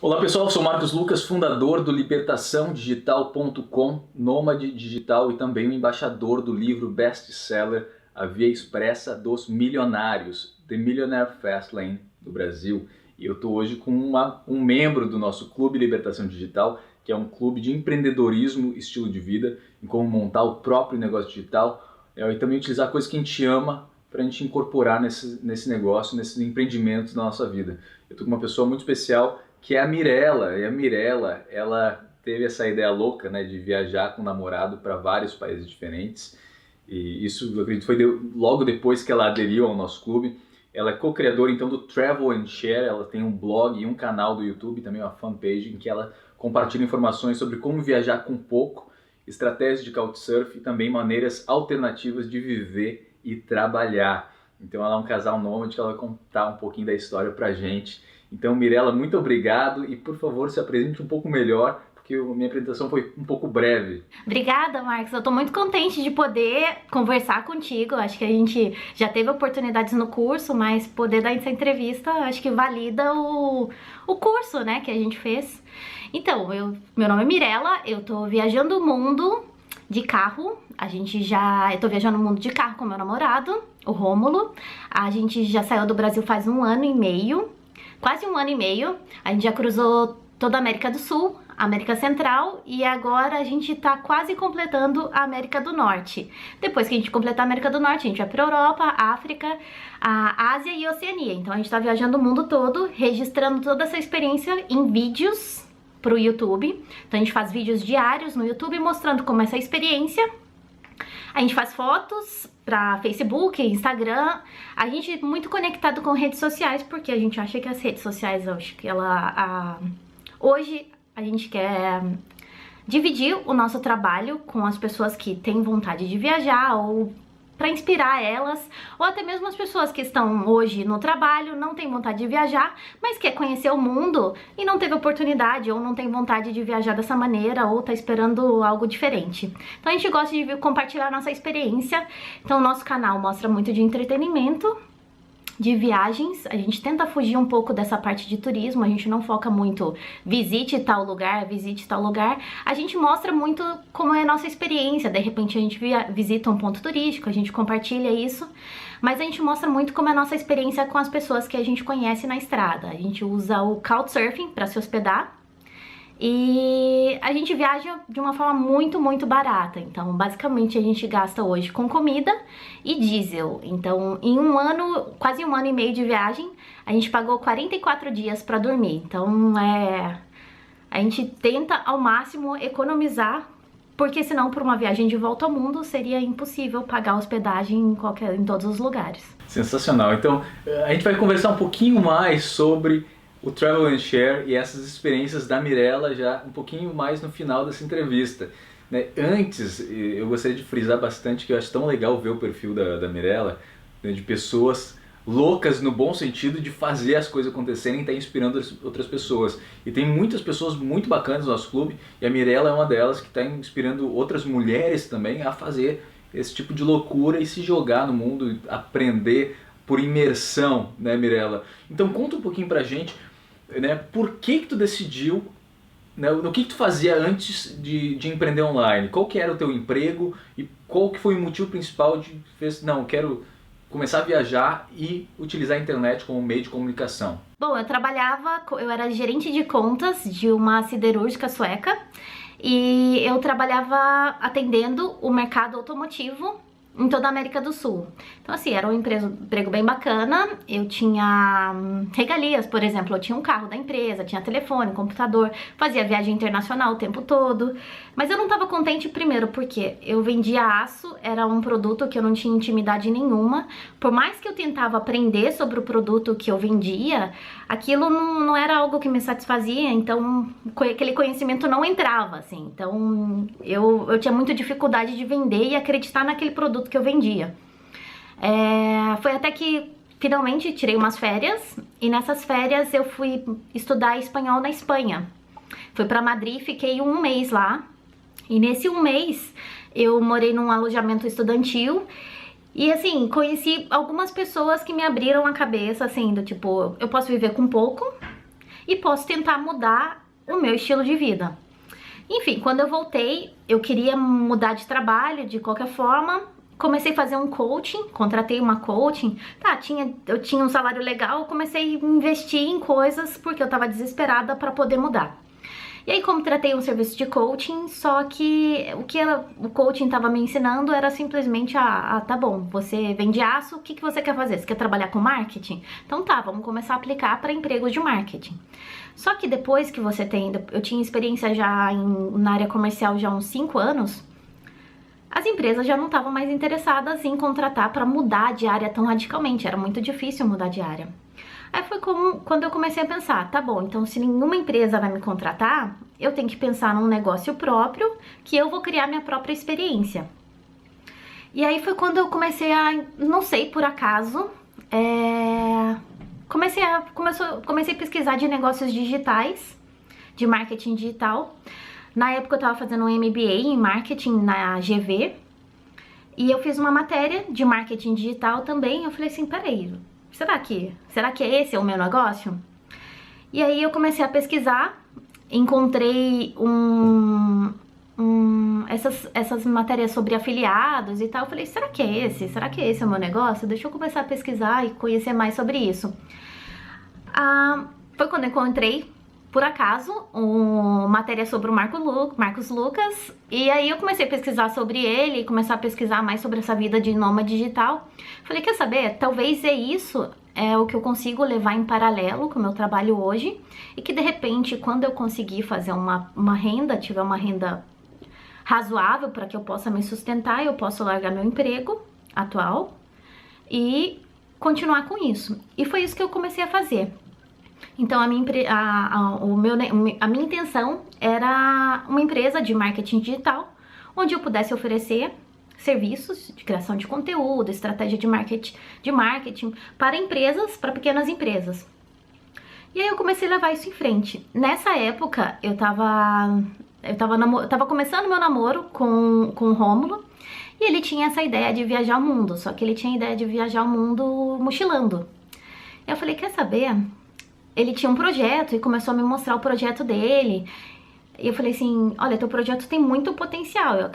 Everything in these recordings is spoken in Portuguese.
Olá pessoal, eu sou Marcos Lucas, fundador do libertaçãodigital.com, nômade digital e também o embaixador do livro best-seller A Via Expressa dos Milionários, The Millionaire Fastlane do Brasil. E eu estou hoje com um membro do nosso Clube Libertação Digital, que é um clube de empreendedorismo, estilo de vida, em como montar o próprio negócio digital e também utilizar coisas que a gente ama para a gente incorporar nesse negócio, nesses empreendimentos da nossa vida. Eu estou com uma pessoa muito especial, que é a Mirella. E a Mirella, ela teve essa ideia louca, né, de viajar com o namorado para vários países diferentes. E isso, eu acredito, foi logo depois que ela aderiu ao nosso clube. Ela é co-criadora, então, do Travel and Share. Ela tem um blog e um canal do YouTube, também uma fanpage, em que ela compartilha informações sobre como viajar com pouco, estratégias de Couchsurfing e também maneiras alternativas de viver e trabalhar. Então, ela é um casal nômade que ela vai contar um pouquinho da história pra gente. Então, Mirella, muito obrigado e, por favor, se apresente um pouco melhor, porque a minha apresentação foi um pouco breve. Obrigada, Marcos. Eu tô muito contente de poder conversar contigo. Acho que a gente já teve oportunidades no curso, mas poder dar essa entrevista, acho que valida o curso, né, que a gente fez. Então, meu nome é Mirella, eu tô viajando o mundo de carro. Eu tô viajando o mundo de carro com meu namorado, o Rômulo. A gente já saiu do Brasil faz um ano e meio. Quase um ano e meio, a gente já cruzou toda a América do Sul, América Central e agora a gente tá quase completando a América do Norte. Depois que a gente completar a América do Norte, a gente vai pra Europa, África, a Ásia e a Oceania. Então a gente tá viajando o mundo todo, registrando toda essa experiência em vídeos pro YouTube. Então a gente faz vídeos diários no YouTube mostrando como é essa experiência. A gente faz fotos para Facebook, Instagram. A gente é muito conectado com redes sociais, porque a gente acha que as redes sociais, acho que hoje a gente quer dividir o nosso trabalho com as pessoas que têm vontade de viajar ou para inspirar elas, ou até mesmo as pessoas que estão hoje no trabalho, não têm vontade de viajar, mas quer conhecer o mundo e não teve oportunidade, ou não tem vontade de viajar dessa maneira, ou tá esperando algo diferente. Então a gente gosta de compartilhar a nossa experiência. Então o nosso canal mostra muito de entretenimento, de viagens. A gente tenta fugir um pouco dessa parte de turismo, a gente não foca muito visite tal lugar, visite tal lugar. A gente mostra muito como é a nossa experiência. De repente a gente visita um ponto turístico, a gente compartilha isso, mas a gente mostra muito como é a nossa experiência com as pessoas que a gente conhece na estrada. A gente usa o Couchsurfing para se hospedar e a gente viaja de uma forma muito, muito barata. Então, basicamente, a gente gasta hoje com comida e diesel. Então, em um ano, quase um ano e meio de viagem, a gente pagou 44 dias para dormir. Então, a gente tenta ao máximo economizar, porque senão, por uma viagem de volta ao mundo, seria impossível pagar hospedagem em todos os lugares. Sensacional. Então, a gente vai conversar um pouquinho mais sobre o Travel and Share e essas experiências da Mirella já um pouquinho mais no final dessa entrevista, né? Antes, eu gostaria de frisar bastante que eu acho tão legal ver o perfil da Mirella, né, de pessoas loucas no bom sentido de fazer as coisas acontecerem e estar inspirando outras pessoas. E tem muitas pessoas muito bacanas no nosso clube e a Mirella é uma delas que está inspirando outras mulheres também a fazer esse tipo de loucura e se jogar no mundo, aprender por imersão, né, Mirella? Então conta um pouquinho pra gente, né, por que tu decidiu, né, o que tu fazia antes de empreender online? Qual que era o teu emprego e qual que foi o motivo principal não, quero começar a viajar e utilizar a internet como meio de comunicação? Bom, eu era gerente de contas de uma siderúrgica sueca e eu trabalhava atendendo o mercado automotivo em toda a América do Sul. Então assim, era um emprego bem bacana, eu tinha regalias, por exemplo, eu tinha um carro da empresa, tinha telefone, computador, fazia viagem internacional o tempo todo, mas eu não estava contente primeiro porque eu vendia aço, era um produto que eu não tinha intimidade nenhuma, por mais que eu tentava aprender sobre o produto que eu vendia, aquilo não era algo que me satisfazia, então aquele conhecimento não entrava, assim, então eu tinha muita dificuldade de vender e acreditar naquele produto que eu vendia. Foi até que finalmente tirei umas férias e nessas férias eu fui estudar espanhol na Espanha. Fui para Madrid, fiquei um mês lá e nesse um mês eu morei num alojamento estudantil e assim, conheci algumas pessoas que me abriram a cabeça, assim, do tipo, eu posso viver com pouco e posso tentar mudar o meu estilo de vida. Enfim, quando eu voltei, eu queria mudar de trabalho de qualquer forma. Comecei a fazer um coaching, contratei uma coaching. Tá, eu tinha um salário legal, comecei a investir em coisas porque eu tava desesperada para poder mudar. E aí contratei um serviço de coaching, só que o coaching tava me ensinando era simplesmente, tá bom, você vende aço, o que você quer fazer? Você quer trabalhar com marketing? Então tá, vamos começar a aplicar para empregos de marketing. Só que depois que eu tinha experiência já na área comercial já há uns 5 anos, as empresas já não estavam mais interessadas em contratar para mudar de área tão radicalmente, era muito difícil mudar de área. Aí foi quando eu comecei a pensar, tá bom, então se nenhuma empresa vai me contratar, eu tenho que pensar num negócio próprio, que eu vou criar minha própria experiência. E aí foi quando eu comecei não sei, por acaso, comecei a pesquisar de negócios digitais, de marketing digital. Na época eu tava fazendo um MBA em marketing na GV, e eu fiz uma matéria de marketing digital também. Eu falei assim, peraí, será que esse é o meu negócio? E aí eu comecei a pesquisar, encontrei essas matérias sobre afiliados e tal. Eu falei, será que é esse? Será que esse é o meu negócio? Deixa eu começar a pesquisar e conhecer mais sobre isso. Foi quando eu encontrei, por acaso, uma matéria sobre o Marcos Lucas, e aí eu comecei a pesquisar sobre ele, começar a pesquisar mais sobre essa vida de nômade digital. Falei, quer saber, talvez isso é o que eu consigo levar em paralelo com o meu trabalho hoje, e que de repente, quando eu conseguir fazer uma renda, tiver uma renda razoável para que eu possa me sustentar, eu posso largar meu emprego atual e continuar com isso. E foi isso que eu comecei a fazer. Então a minha intenção era uma empresa de marketing digital, onde eu pudesse oferecer serviços de criação de conteúdo, estratégia de marketing para empresas, para pequenas empresas. E aí eu comecei a levar isso em frente. Nessa época eu tava começando meu namoro com o Rômulo, e ele tinha essa ideia de viajar o mundo, só que ele tinha a ideia de viajar o mundo mochilando. Eu falei, quer saber? Ele tinha um projeto e começou a me mostrar o projeto dele. E eu falei assim, olha, teu projeto tem muito potencial. Eu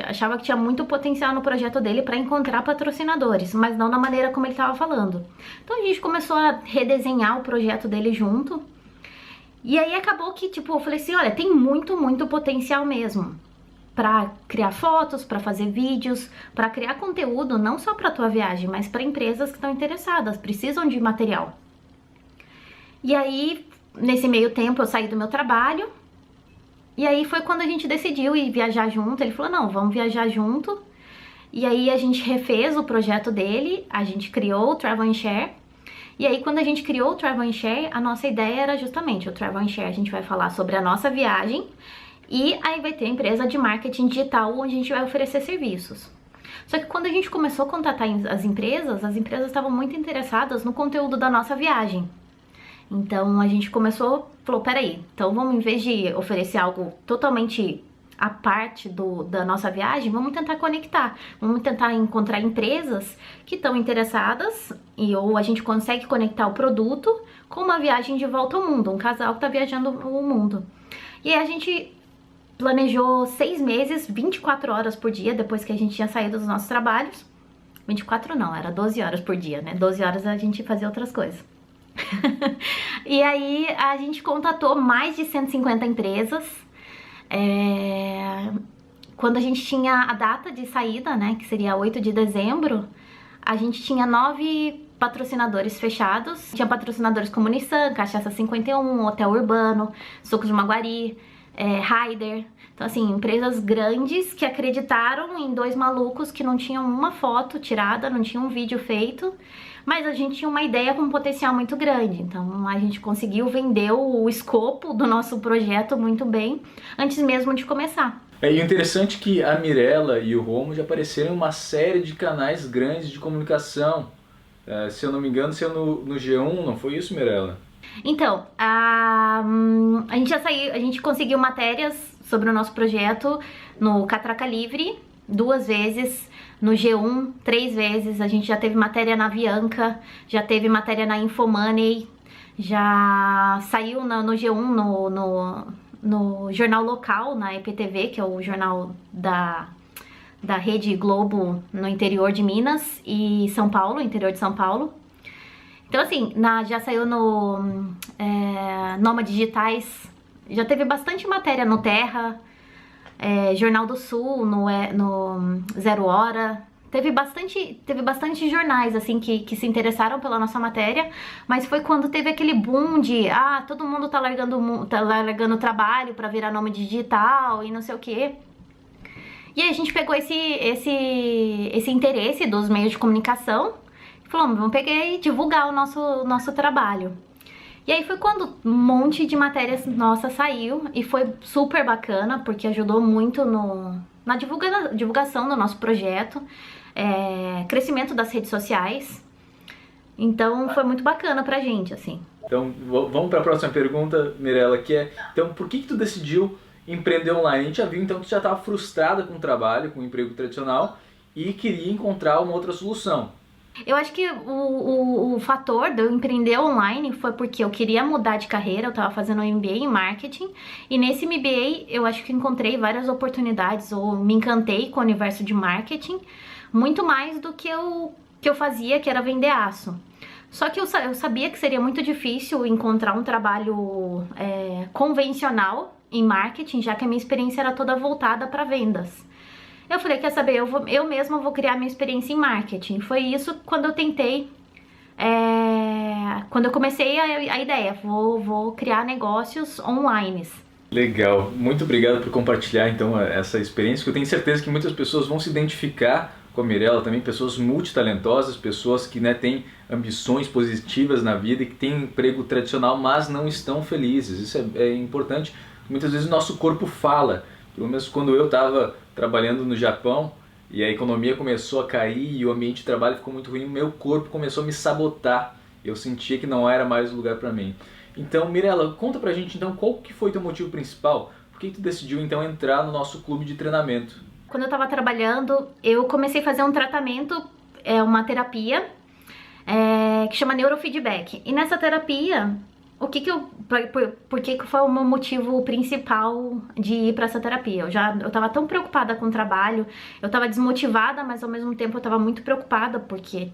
achava que tinha muito potencial no projeto dele para encontrar patrocinadores, mas não da maneira como ele estava falando. Então a gente começou a redesenhar o projeto dele junto. E aí acabou que, eu falei assim, olha, tem muito, muito potencial mesmo. Para criar fotos, para fazer vídeos, para criar conteúdo, não só para tua viagem, mas para empresas que estão interessadas, precisam de material. E aí, nesse meio tempo, eu saí do meu trabalho. E aí foi quando a gente decidiu ir viajar junto. Ele falou, não, vamos viajar junto. E aí a gente refez o projeto dele, a gente criou o Travel & Share. E aí quando a gente criou o Travel & Share, a nossa ideia era justamente o Travel & Share. A gente vai falar sobre a nossa viagem e aí vai ter a empresa de marketing digital onde a gente vai oferecer serviços. Só que quando a gente começou a contatar as empresas estavam muito interessadas no conteúdo da nossa viagem. Então a gente falou, peraí, então vamos, em vez de oferecer algo totalmente à parte da nossa viagem, vamos tentar conectar, vamos tentar encontrar empresas que estão interessadas ou a gente consegue conectar o produto com uma viagem de volta ao mundo, um casal que está viajando o mundo. E aí a gente planejou 6 meses, 24 horas por dia, depois que a gente tinha saído dos nossos trabalhos. 24 não, era 12 horas por dia, né? 12 horas a gente fazia outras coisas. E aí a gente contatou mais de 150 empresas. Quando a gente tinha a data de saída, né, que seria 8 de dezembro, a gente tinha 9 patrocinadores fechados. Tinha patrocinadores como Nissan, Cachaça 51, Hotel Urbano, Sucos de Maguari, Raider. Então assim, empresas grandes que acreditaram em 2 malucos que não tinham uma foto tirada, não tinham um vídeo feito, mas a gente tinha uma ideia com um potencial muito grande. Então a gente conseguiu vender o escopo do nosso projeto muito bem antes mesmo de começar. E o interessante é que a Mirella e o Romo já apareceram em uma série de canais grandes de comunicação. Se eu não me engano, saiu no G1, não foi isso, Mirella? Então, a gente conseguiu matérias sobre o nosso projeto no Catraca Livre 2 vezes, no G1 3 vezes, a gente já teve matéria na Avianca, já teve matéria na Infomoney, já saiu no G1, no jornal local, na EPTV, que é o jornal da Rede Globo no interior de Minas e São Paulo, interior de São Paulo. Então assim, já saiu no Nômade Digitais, já teve bastante matéria no Terra, Jornal do Sul, no Zero Hora. Teve bastante jornais assim que se interessaram pela nossa matéria, mas foi quando teve aquele boom de todo mundo tá largando o trabalho para virar nômade digital e não sei o quê. E aí a gente pegou esse interesse dos meios de comunicação e falou, vamos pegar e divulgar o nosso trabalho. E aí foi quando um monte de matérias nossa saiu e foi super bacana, porque ajudou muito na divulgação do nosso projeto, crescimento das redes sociais. Então foi muito bacana pra gente, assim. Então vamos para a próxima pergunta, Mirella, que é, então por que tu decidiu empreender online? A gente já viu então que tu já estava frustrada com o trabalho, com o emprego tradicional e queria encontrar uma outra solução. Eu acho que o fator de eu empreender online foi porque eu queria mudar de carreira, eu tava fazendo um MBA em marketing, e nesse MBA eu acho que encontrei várias oportunidades, ou me encantei com o universo de marketing, muito mais do que eu fazia, que era vender aço. Só que eu sabia que seria muito difícil encontrar um trabalho convencional em marketing, já que a minha experiência era toda voltada para vendas. Eu falei, quer saber, eu mesma vou criar minha experiência em marketing. Foi isso quando eu tentei, quando eu comecei a ideia, vou criar negócios online. Legal, muito obrigado por compartilhar então essa experiência, que eu tenho certeza que muitas pessoas vão se identificar com a Mirella também, pessoas multitalentosas, pessoas que têm ambições positivas na vida e que têm um emprego tradicional, mas não estão felizes. Isso é importante, muitas vezes o nosso corpo fala. Pelo menos quando eu estava trabalhando no Japão e a economia começou a cair e o ambiente de trabalho ficou muito ruim, o meu corpo começou a me sabotar. Eu sentia que não era mais o lugar para mim. Então, Mirella, conta pra gente então qual que foi teu motivo principal? Por que tu decidiu então entrar no nosso clube de treinamento? Quando eu estava trabalhando, eu comecei a fazer um tratamento, uma terapia, que chama neurofeedback. E nessa terapia, por que foi o meu motivo principal de ir para essa terapia? Eu tava tão preocupada com o trabalho, eu tava desmotivada, mas ao mesmo tempo eu tava muito preocupada porque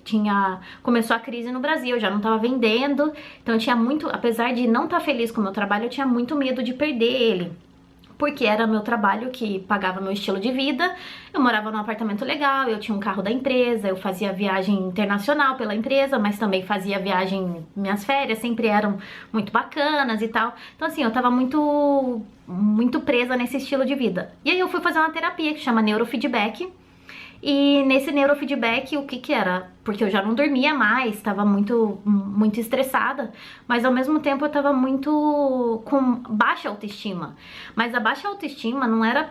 começou a crise no Brasil, eu já não tava vendendo, então eu tinha muito, apesar de não estar feliz com o meu trabalho, eu tinha muito medo de perder ele. Porque era meu trabalho que pagava meu estilo de vida, eu morava num apartamento legal, eu tinha um carro da empresa, eu fazia viagem internacional pela empresa, mas também fazia viagem, minhas férias sempre eram muito bacanas e tal. Então assim, eu tava muito presa nesse estilo de vida. E aí eu fui fazer uma terapia que chama neurofeedback, e nesse neurofeedback, o que era? Porque eu já não dormia mais, estava muito estressada, mas ao mesmo tempo eu estava muito com baixa autoestima. Mas a baixa autoestima não era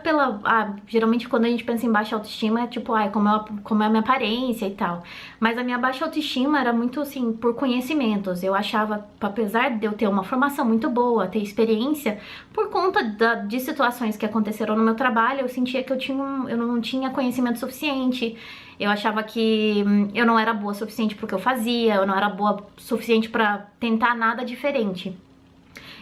geralmente quando a gente pensa em baixa autoestima é tipo, como é a minha aparência e tal. Mas a minha baixa autoestima era muito assim, por conhecimentos. Eu achava, apesar de eu ter uma formação muito boa, ter experiência, por conta de situações que aconteceram no meu trabalho, eu sentia que eu não tinha conhecimento suficiente. Eu achava que eu não era boa o suficiente para o que eu fazia, eu não era boa o suficiente para tentar nada diferente.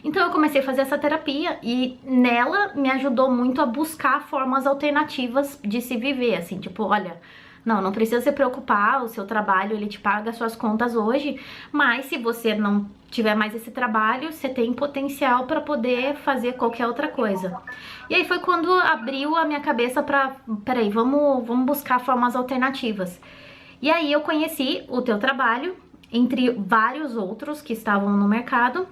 Então eu comecei a fazer essa terapia e nela me ajudou muito a buscar formas alternativas de se viver, assim, tipo, olha, não precisa se preocupar, o seu trabalho ele te paga as suas contas hoje, mas se você não tiver mais esse trabalho, você tem potencial para poder fazer qualquer outra coisa. E aí foi quando abriu a minha cabeça para, peraí, vamos buscar formas alternativas. E aí eu conheci o teu trabalho, entre vários outros que estavam no mercado.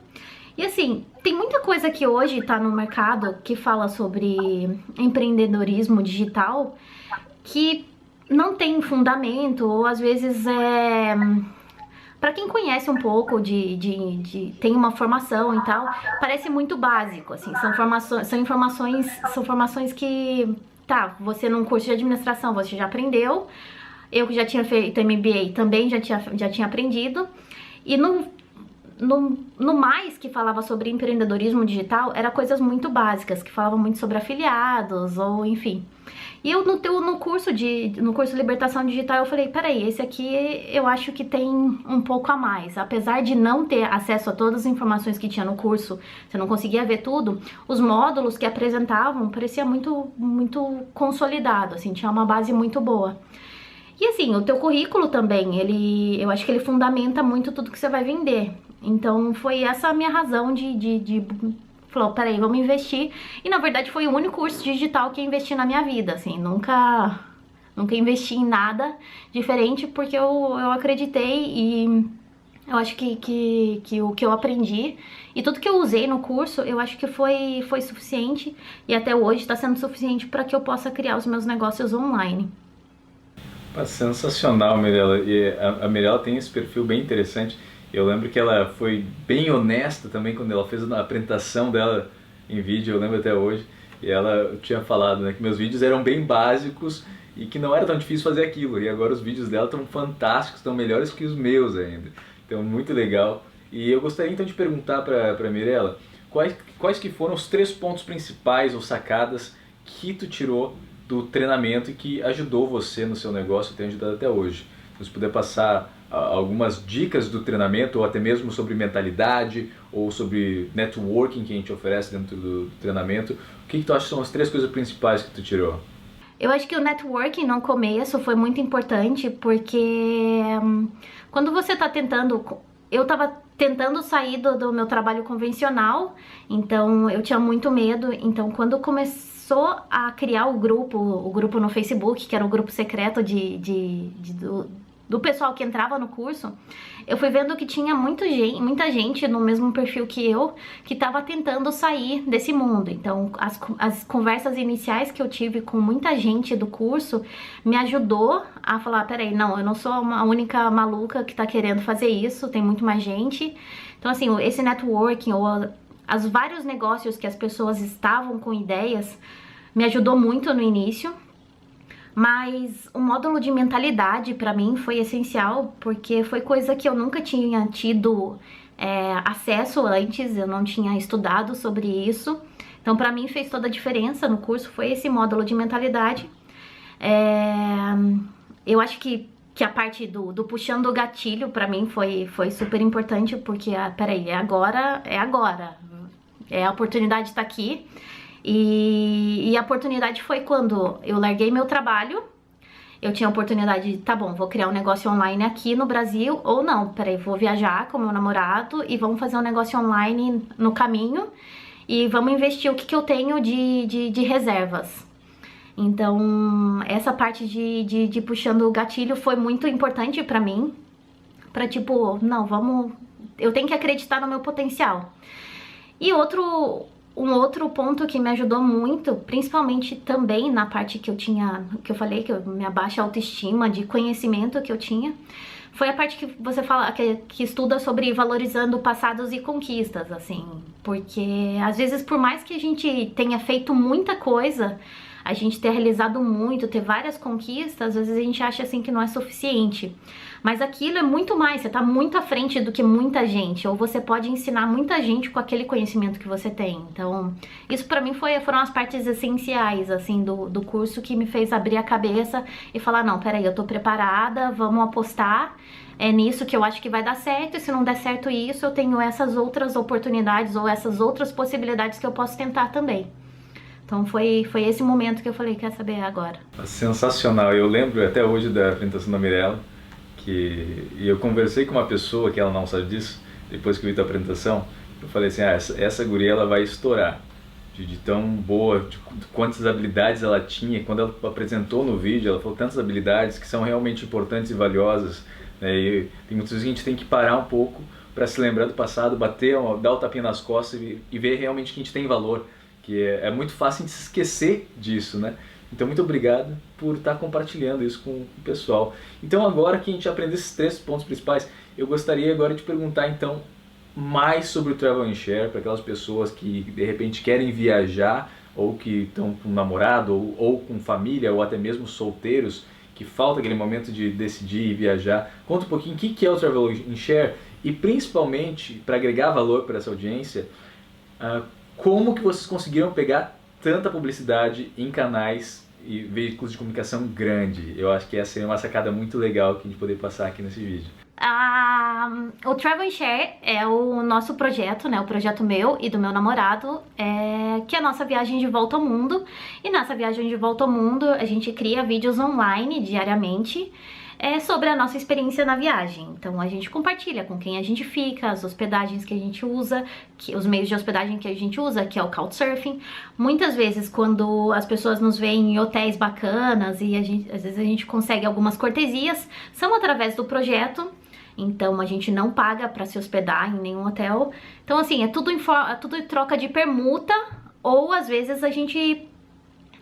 E assim, tem muita coisa que hoje tá no mercado que fala sobre empreendedorismo digital que não tem fundamento, ou às vezes para quem conhece um pouco tem uma formação e tal, parece muito básico, assim, são informações que, você num curso de administração você já aprendeu, eu que já tinha feito MBA também já tinha aprendido, e no mais que falava sobre empreendedorismo digital, era coisas muito básicas, que falavam muito sobre afiliados, ou enfim. E eu no curso Libertação Digital, eu falei, peraí, esse aqui eu acho que tem um pouco a mais. Apesar de não ter acesso a todas as informações que tinha no curso, você não conseguia ver tudo, os módulos que apresentavam parecia muito consolidado, assim, tinha uma base muito boa. E assim, o teu currículo também, eu acho que ele fundamenta muito tudo que você vai vender. Então foi essa a minha razão de falou, peraí, vamos investir. E na verdade foi o único curso digital que eu investi na minha vida, assim, nunca investi em nada diferente, porque eu acreditei e eu acho que o que eu aprendi e tudo que eu usei no curso, eu acho que foi suficiente e até hoje está sendo suficiente para que eu possa criar os meus negócios online. Sensacional, Mirella. E a Mirella tem esse perfil bem interessante. Eu lembro que ela foi bem honesta também quando ela fez a apresentação dela em vídeo, eu lembro até hoje. E ela tinha falado, né, que meus vídeos eram bem básicos e que não era tão difícil fazer aquilo. E agora os vídeos dela estão fantásticos, estão melhores que os meus ainda. Então, muito legal. E eu gostaria então de perguntar para a Mirella quais que foram os 3 pontos principais ou sacadas que tu tirou do treinamento e que ajudou você no seu negócio e tem ajudado até hoje. Se você puder passar algumas dicas do treinamento, ou até mesmo sobre mentalidade, ou sobre networking que a gente oferece dentro do treinamento, o que tu acha que são as 3 coisas principais que tu tirou? Eu acho que o networking no começo foi muito importante, porque quando você tá tentando... Eu tava tentando sair do meu trabalho convencional, então eu tinha muito medo. Então quando começou a criar o grupo no Facebook, que era o grupo secreto do pessoal que entrava no curso, eu fui vendo que tinha muita gente no mesmo perfil que eu, que estava tentando sair desse mundo. Então, as conversas iniciais que eu tive com muita gente do curso me ajudou a falar, peraí, não, eu não sou a única maluca que está querendo fazer isso, tem muito mais gente. Então, assim, esse networking, ou os vários negócios que as pessoas estavam com ideias, me ajudou muito no início. Mas o módulo de mentalidade para mim foi essencial, porque foi coisa que eu nunca tinha tido acesso antes, eu não tinha estudado sobre isso. Então para mim fez toda a diferença no curso, foi esse módulo de mentalidade. Eu acho que a parte do puxando o gatilho para mim foi super importante, porque peraí, é agora, a oportunidade tá aqui. E a oportunidade foi quando eu larguei meu trabalho. Eu tinha a oportunidade de, tá bom, vou criar um negócio online aqui no Brasil, ou não, peraí, vou viajar com meu namorado e vamos fazer um negócio online no caminho e vamos investir o que eu tenho de reservas. Então, essa parte de puxando o gatilho foi muito importante pra mim, pra tipo, não, eu tenho que acreditar no meu potencial. E um outro ponto que me ajudou muito, principalmente também na parte que eu falei, que minha baixa autoestima, de conhecimento que eu tinha, foi a parte que você fala, que estuda sobre valorizando passados e conquistas, assim, porque às vezes por mais que a gente tenha feito muita coisa, a gente ter realizado muito, ter várias conquistas, às vezes a gente acha assim que não é suficiente. Mas aquilo é muito mais, você tá muito à frente do que muita gente, ou você pode ensinar muita gente com aquele conhecimento que você tem. Então, isso pra mim foram as partes essenciais, assim, do curso, que me fez abrir a cabeça e falar, não, peraí, eu tô preparada, vamos apostar, é nisso que eu acho que vai dar certo, e se não der certo isso, eu tenho essas outras oportunidades, ou essas outras possibilidades que eu posso tentar também. Então foi esse momento que eu falei, quer saber, agora. Sensacional, eu lembro até hoje da apresentação da Mirella, e eu conversei com uma pessoa que ela não sabe disso, depois que eu vi tua apresentação, eu falei assim, essa guria ela vai estourar, de tão boa, de quantas habilidades ela tinha. Quando ela apresentou no vídeo, ela falou tantas habilidades que são realmente importantes e valiosas, né? E tem muitas vezes que a gente tem que parar um pouco para se lembrar do passado, dar o tapinha nas costas e ver realmente que a gente tem valor, que é muito fácil de se esquecer disso, né? Então, muito obrigado por estar compartilhando isso com o pessoal. Então, agora que a gente aprendeu esses 3 pontos principais, eu gostaria agora de perguntar, então, mais sobre o Travel & Share, para aquelas pessoas que, de repente, querem viajar, ou que estão com um namorado, ou com família, ou até mesmo solteiros, que falta aquele momento de decidir e viajar. Conta um pouquinho o que é o Travel & Share E principalmente, para agregar valor para essa audiência, como que vocês conseguiram pegar tanta publicidade em canais e veículos de comunicação grande? Eu acho que essa é uma sacada muito legal que a gente poder passar aqui nesse vídeo. O Travel and Share é o nosso projeto, né? O projeto meu e do meu namorado, que é a nossa viagem de volta ao mundo. E nessa viagem de volta ao mundo, a gente cria vídeos online diariamente sobre a nossa experiência na viagem. Então a gente compartilha com quem a gente fica, as hospedagens que a gente usa, os meios de hospedagem que a gente usa, que é o Couchsurfing. Muitas vezes, quando as pessoas nos veem em hotéis bacanas e às vezes a gente consegue algumas cortesias, são através do projeto. Então a gente não paga para se hospedar em nenhum hotel. Então assim, é tudo em troca de permuta, ou às vezes a gente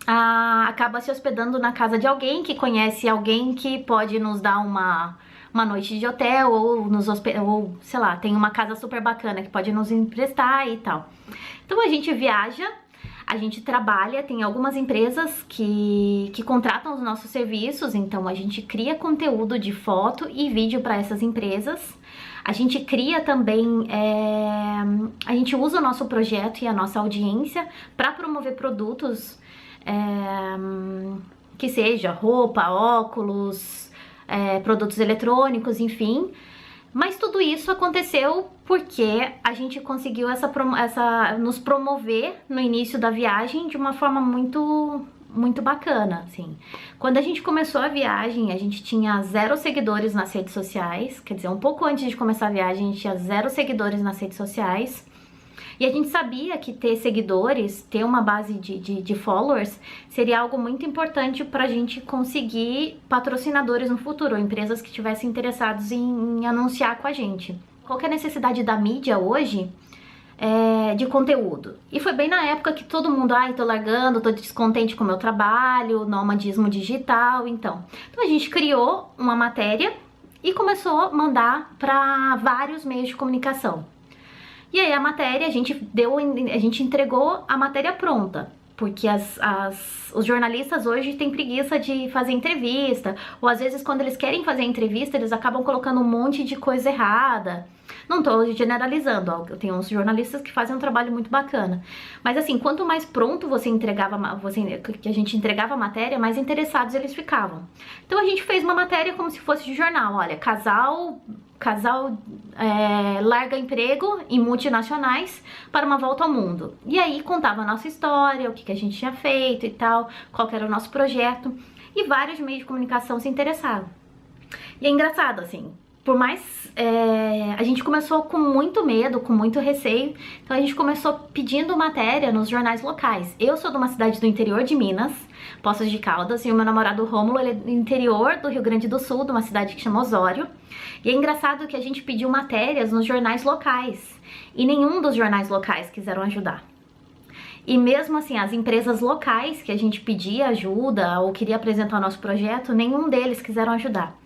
acaba se hospedando na casa de alguém que conhece alguém que pode nos dar uma noite de hotel, ou sei lá, tem uma casa super bacana que pode nos emprestar e tal. Então a gente viaja, a gente trabalha, tem algumas empresas que contratam os nossos serviços, então a gente cria conteúdo de foto e vídeo para essas empresas. A gente cria também, a gente usa o nosso projeto e a nossa audiência para promover produtos, que seja roupa, óculos, produtos eletrônicos, enfim. Mas tudo isso aconteceu porque a gente conseguiu nos promover no início da viagem de uma forma muito bacana, assim. Quando a gente começou a viagem, a gente tinha 0 seguidores nas redes sociais, quer dizer, um pouco antes de começar a viagem, a gente tinha 0 seguidores nas redes sociais. E a gente sabia que ter seguidores, ter uma base de followers, seria algo muito importante para a gente conseguir patrocinadores no futuro, ou empresas que estivessem interessados em anunciar com a gente. Qual que é a necessidade da mídia hoje de conteúdo? E foi bem na época que todo mundo, tô largando, tô descontente com o meu trabalho, nomadismo digital, então a gente criou uma matéria e começou a mandar para vários meios de comunicação. E aí a matéria, a gente entregou a matéria pronta, porque os jornalistas hoje têm preguiça de fazer entrevista, ou às vezes quando eles querem fazer entrevista, eles acabam colocando um monte de coisa errada. Não tô generalizando, eu tenho uns jornalistas que fazem um trabalho muito bacana. Mas assim, quanto mais pronto que a gente entregava a matéria, mais interessados eles ficavam. Então a gente fez uma matéria como se fosse de jornal, olha, casal larga emprego em multinacionais para uma volta ao mundo. E aí contava a nossa história, o que a gente tinha feito e tal, qual que era o nosso projeto. E vários meios de comunicação se interessavam. E é engraçado, assim, por mais... a gente começou com muito medo, com muito receio. Então a gente começou pedindo matéria nos jornais locais. Eu sou de uma cidade do interior de Minas, Poços de Caldas, e o meu namorado Rômulo, ele é do interior do Rio Grande do Sul, de uma cidade que chama Osório. E é engraçado que a gente pediu matérias nos jornais locais, e nenhum dos jornais locais quiseram ajudar. E mesmo assim, as empresas locais que a gente pedia ajuda ou queria apresentar o nosso projeto, nenhum deles quiseram ajudar.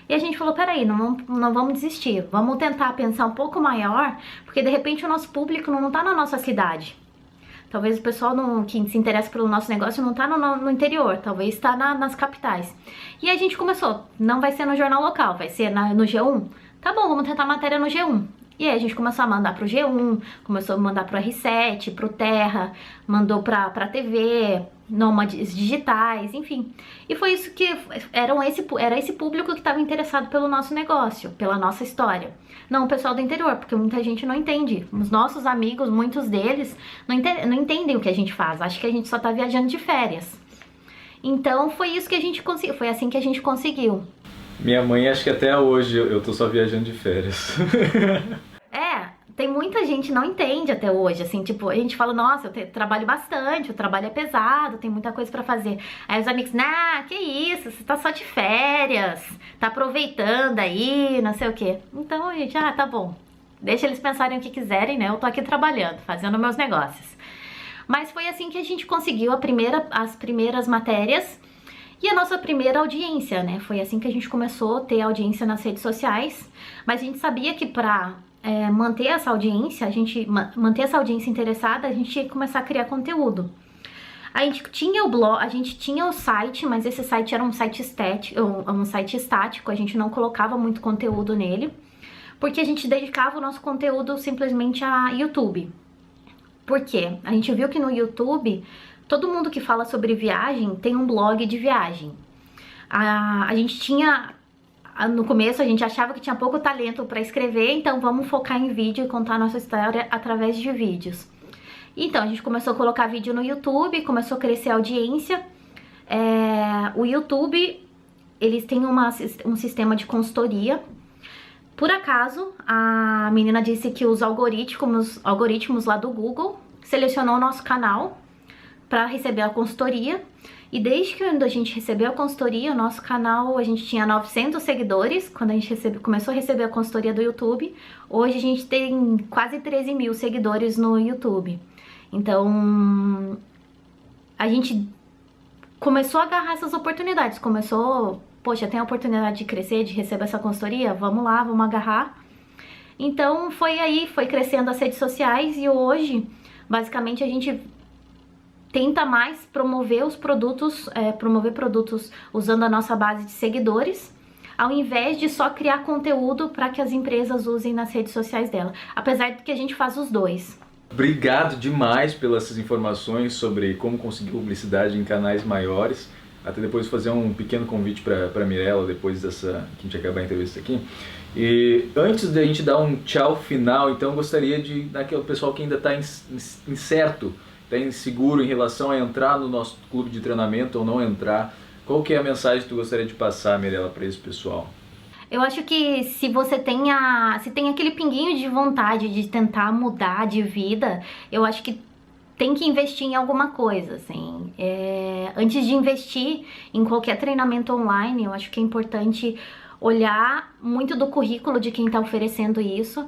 E a gente falou, peraí, não vamos desistir, vamos tentar pensar um pouco maior, porque de repente o nosso público não tá na nossa cidade. Talvez o pessoal que se interessa pelo nosso negócio não tá no interior, talvez está nas capitais. E a gente começou, não vai ser no jornal local, vai ser no G1. Tá bom, vamos tentar matéria no G1. E aí a gente começou a mandar pro G1, começou a mandar pro R7, pro Terra, mandou pra TV, Nômades Digitais, enfim. E foi isso que era esse público que estava interessado pelo nosso negócio, pela nossa história. Não o pessoal do interior, porque muita gente não entende. Os nossos amigos, muitos deles, não entendem o que a gente faz. Acho que a gente só tá viajando de férias. Então foi isso que a gente conseguiu, foi assim que a gente conseguiu. Minha mãe, acho que até hoje eu tô só viajando de férias. Tem muita gente que não entende até hoje, assim, tipo, a gente fala, nossa, eu trabalho bastante, o trabalho é pesado, tem muita coisa pra fazer. Aí os amigos, que isso, você tá só de férias, tá aproveitando aí, não sei o quê. Então a gente, tá bom, deixa eles pensarem o que quiserem, né, eu tô aqui trabalhando, fazendo meus negócios. Mas foi assim que a gente conseguiu as primeiras matérias e a nossa primeira audiência, né, foi assim que a gente começou a ter audiência nas redes sociais, mas a gente sabia que pra manter essa audiência, manter essa audiência interessada, a gente tinha que começar a criar conteúdo. A gente tinha o blog, a gente tinha o site, mas esse site era um site estático, a gente não colocava muito conteúdo nele, porque a gente dedicava o nosso conteúdo simplesmente a YouTube. Por quê? A gente viu que no YouTube, todo mundo que fala sobre viagem tem um blog de viagem. A gente tinha, no começo a gente achava que tinha pouco talento para escrever, então vamos focar em vídeo e contar a nossa história através de vídeos. Então a gente começou a colocar vídeo no YouTube, começou a crescer a audiência. O YouTube, eles têm um sistema de consultoria. Por acaso, a menina disse que os algoritmos lá do Google selecionou o nosso canal para receber a consultoria. E desde que a gente recebeu a consultoria, o nosso canal, a gente tinha 900 seguidores quando a gente começou a receber a consultoria do YouTube. Hoje a gente tem quase 13 mil seguidores no YouTube. Então, a gente começou a agarrar essas oportunidades, poxa, tem a oportunidade de crescer, de receber essa consultoria? Vamos lá, vamos agarrar. Então foi crescendo as redes sociais e hoje, basicamente, a gente tenta mais promover promover produtos usando a nossa base de seguidores, ao invés de só criar conteúdo para que as empresas usem nas redes sociais dela. Apesar de que a gente faz os dois. Obrigado demais pelas informações sobre como conseguir publicidade em canais maiores. Até depois fazer um pequeno convite para a Mirella, depois que a gente acabar a entrevista aqui. E antes de a gente dar um tchau final, então gostaria de dar aquele pessoal que ainda está incerto, está inseguro em relação a entrar no nosso clube de treinamento ou não entrar. Qual que é a mensagem que tu gostaria de passar, Mirella, para esse pessoal? Eu acho que se você tem aquele pinguinho de vontade de tentar mudar de vida, eu acho que tem que investir em alguma coisa, assim. Antes de investir em qualquer treinamento online, eu acho que é importante olhar muito do currículo de quem está oferecendo isso,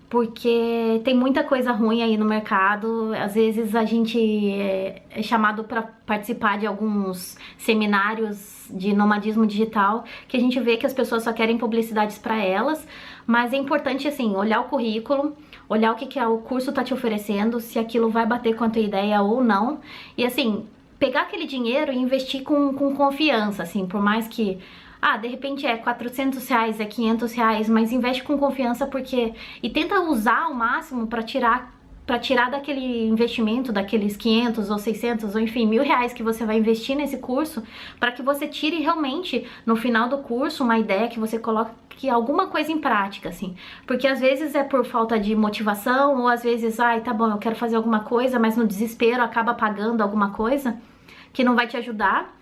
porque tem muita coisa ruim aí no mercado. Às vezes a gente é chamado para participar de alguns seminários de nomadismo digital, que a gente vê que as pessoas só querem publicidades para elas, mas é importante, assim, olhar o currículo, olhar o que o curso tá te oferecendo, se aquilo vai bater com a tua ideia ou não, e assim, pegar aquele dinheiro e investir com confiança, assim, por mais que de repente é R$400, é R$500, mas investe com confiança e tenta usar ao máximo para tirar daquele investimento, daqueles 500 ou 600 ou enfim, R$1.000 que você vai investir nesse curso, para que você tire realmente no final do curso uma ideia, que você coloque alguma coisa em prática, assim, porque às vezes é por falta de motivação, ou às vezes, tá bom, eu quero fazer alguma coisa, mas no desespero acaba pagando alguma coisa que não vai te ajudar,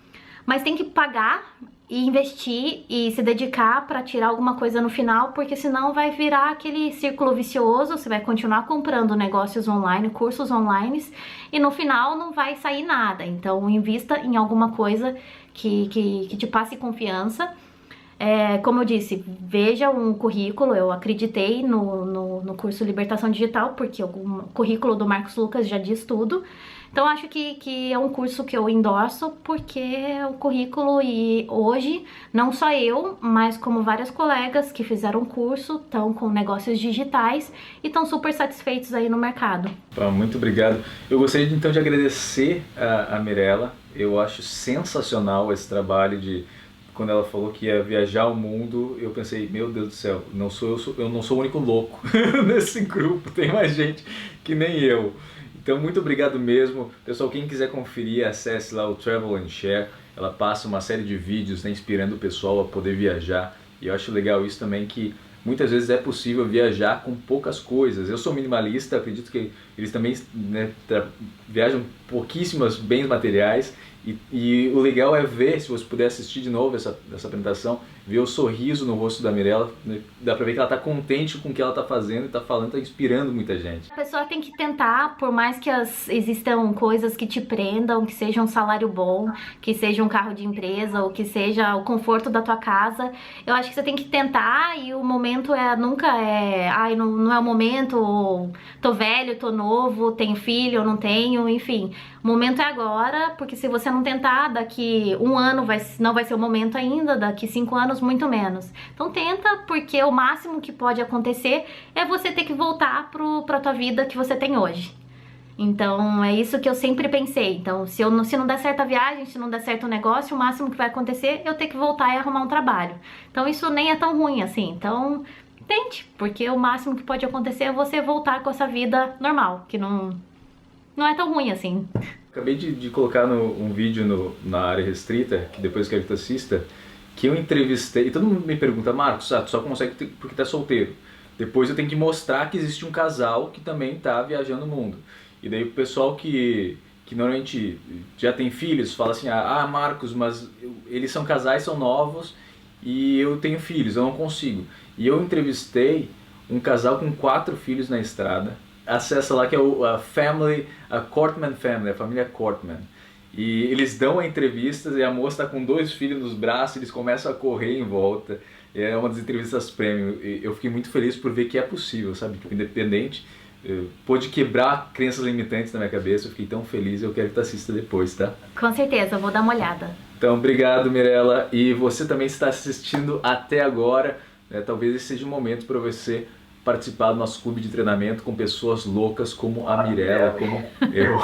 mas tem que pagar e investir e se dedicar para tirar alguma coisa no final, porque senão vai virar aquele círculo vicioso, você vai continuar comprando negócios online, cursos online, e no final não vai sair nada. Então invista em alguma coisa que te passe confiança. Como eu disse, veja um currículo. Eu acreditei no curso Libertação Digital, porque o currículo do Marcos Lucas já diz tudo. Então acho que é um curso que eu endorso, porque o currículo, e hoje, não só eu, mas como várias colegas que fizeram o curso, estão com negócios digitais e estão super satisfeitos aí no mercado. Muito obrigado. Eu gostaria então de agradecer a Mirella. Eu acho sensacional esse trabalho quando ela falou que ia viajar o mundo, eu pensei, meu Deus do céu, eu não sou o único louco nesse grupo, tem mais gente que nem eu. Então, muito obrigado mesmo. Pessoal, quem quiser conferir, acesse lá o Travel and Share. Ela passa uma série de vídeos, né, inspirando o pessoal a poder viajar. E eu acho legal isso também, que muitas vezes é possível viajar com poucas coisas. Eu sou minimalista, acredito que eles também, né, viajam pouquíssimos bens materiais. E o legal é ver, se você puder assistir de novo essa apresentação, ver o sorriso no rosto da Mirella, né? Dá pra ver que ela tá contente com o que ela tá fazendo e tá falando, tá inspirando muita gente. A pessoa tem que tentar, por mais que existam coisas que te prendam, que seja um salário bom, que seja um carro de empresa, ou que seja o conforto da tua casa, eu acho que você tem que tentar, e o momento nunca é, não é o momento, ou tô velho, tô novo, tenho filho, ou não tenho, enfim. O momento é agora, porque se você não tentar, daqui um ano não vai ser o momento ainda, daqui 5 anos muito menos. Então tenta, porque o máximo que pode acontecer é você ter que voltar pra tua vida que você tem hoje. Então é isso que eu sempre pensei. Então se não der certo a viagem, se não der certo o negócio, o máximo que vai acontecer é eu ter que voltar e arrumar um trabalho. Então isso nem é tão ruim assim. Então tente, porque o máximo que pode acontecer é você voltar com essa vida normal, que não é tão ruim assim. Acabei de colocar um vídeo na área restrita, que depois quero que tu assista, que eu entrevistei, e todo mundo me pergunta, Marcos, tu só consegue porque tá solteiro. Depois eu tenho que mostrar que existe um casal que também tá viajando o mundo. E daí o pessoal que normalmente já tem filhos, fala assim, Marcos, mas eles são casais, são novos, e eu tenho filhos, eu não consigo. E eu entrevistei um casal com 4 filhos na estrada. Acessa lá que é a Cortman Family, a família Cortman. E eles dão a entrevista e a moça está com 2 filhos nos braços, eles começam a correr em volta. É uma das entrevistas premium. Eu fiquei muito feliz por ver que é possível, sabe? Tipo, independente, pôde quebrar crenças limitantes na minha cabeça. Eu fiquei tão feliz, eu quero que tu assista depois, tá? Com certeza, eu vou dar uma olhada. Então, obrigado, Mirella. E você também está assistindo até agora. Talvez esse seja o momento para você participar do nosso clube de treinamento com pessoas loucas como a Mirella, como eu.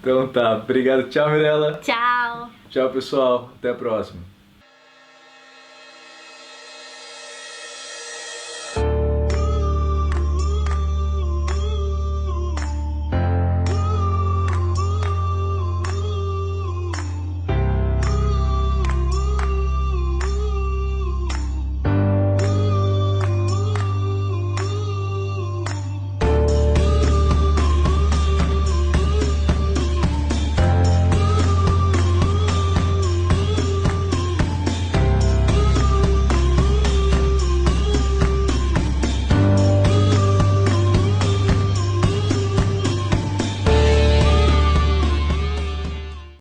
Então tá, obrigado. Tchau, Mirella. Tchau. Tchau, pessoal. Até a próxima.